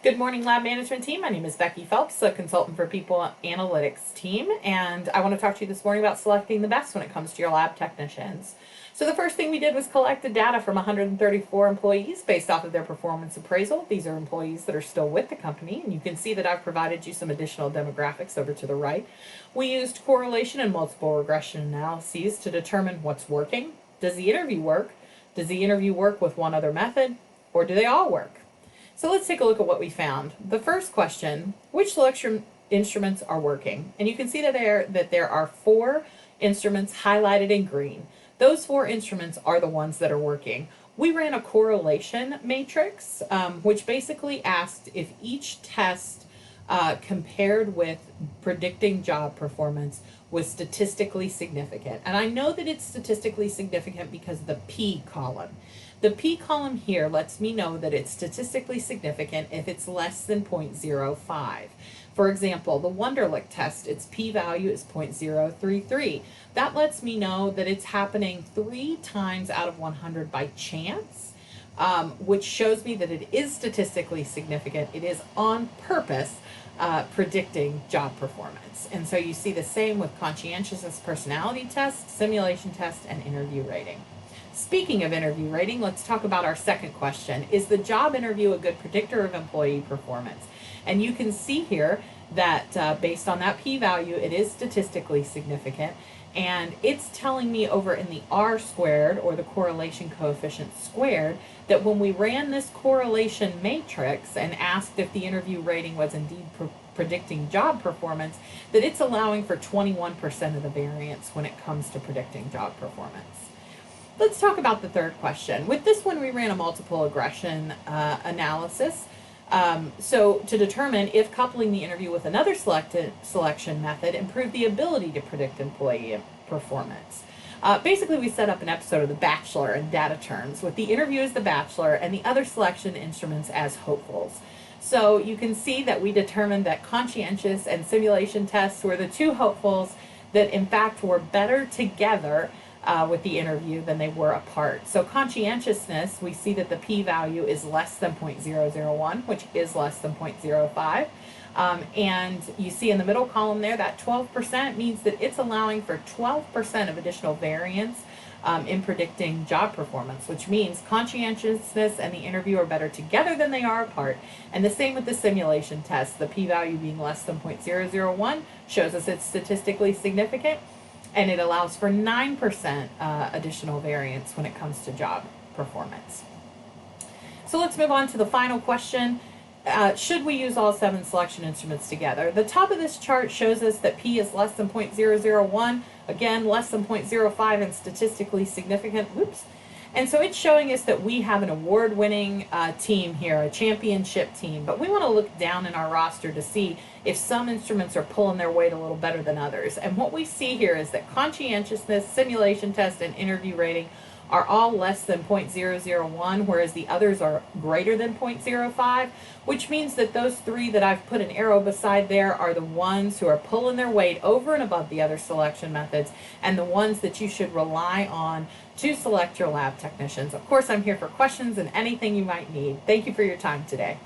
Good morning, lab management team. My name is Becky Phelps, a consultant for People Analytics team, and I want to talk to you this morning about selecting the best when it comes to your lab technicians. So the first thing we did was collect the data from 134 employees based off of their performance appraisal. These are employees that are still with the company, and you can see that I've provided you some additional demographics over to the right. We used correlation and multiple regression analyses to determine what's working. Does the interview work? Does the interview work with one other method? Or do they all work? So let's take a look at what we found. The first question, which selection instruments are working? And you can see that there are 4 instruments highlighted in green. Those 4 instruments are the ones that are working. We ran a correlation matrix, which basically asked if each test compared with predicting job performance was statistically significant. And I know that it's statistically significant because of the P column. The P column here lets me know that it's statistically significant if it's less than 0.05. For example, the Wonderlic test, its p-value is 0.033. That lets me know that it's happening 3 times out of 100 by chance, which shows me that it is statistically significant. It is on purpose predicting job performance. And so you see the same with conscientiousness personality test, simulation test, and interview rating. Speaking of interview rating, let's talk about our second question. Is the job interview a good predictor of employee performance? And you can see here that based on that p-value, it is statistically significant. And it's telling me over in the R squared, or the correlation coefficient squared, that when we ran this correlation matrix and asked if the interview rating was indeed predicting job performance, that it's allowing for 21% of the variance when it comes to predicting job performance. Let's talk about the third question. With this one, we ran a multiple regression analysis. So to determine if coupling the interview with another selection method improved the ability to predict employee performance. Basically, we set up an episode of The Bachelor in data terms, with the interview as the bachelor and the other selection instruments as hopefuls. So you can see that we determined that conscientious and simulation tests were the 2 hopefuls that in fact were better together with the interview than they were apart. So conscientiousness, we see that the p-value is less than 0.001, which is less than 0.05. And you see in the middle column there, that 12% means that it's allowing for 12% of additional variance in predicting job performance, which means conscientiousness and the interview are better together than they are apart. And the same with the simulation test. The p-value being less than 0.001 shows us it's statistically significant, and it allows for 9% additional variance when it comes to job performance. So let's move on to the final question. Should we use all 7 selection instruments together? The top of this chart shows us that P is less than 0.001, again, less than 0.05 and statistically significant. Whoops. And so it's showing us that we have an award-winning team here, a championship team, but we want to look down in our roster to see if some instruments are pulling their weight a little better than others. And what we see here is that conscientiousness, simulation test, and interview rating are all less than 0.001, whereas the others are greater than 0.05, which means that those 3 that I've put an arrow beside there are the ones who are pulling their weight over and above the other selection methods, and the ones that you should rely on to select your lab technicians. Of course, I'm here for questions and anything you might need. Thank you for your time today.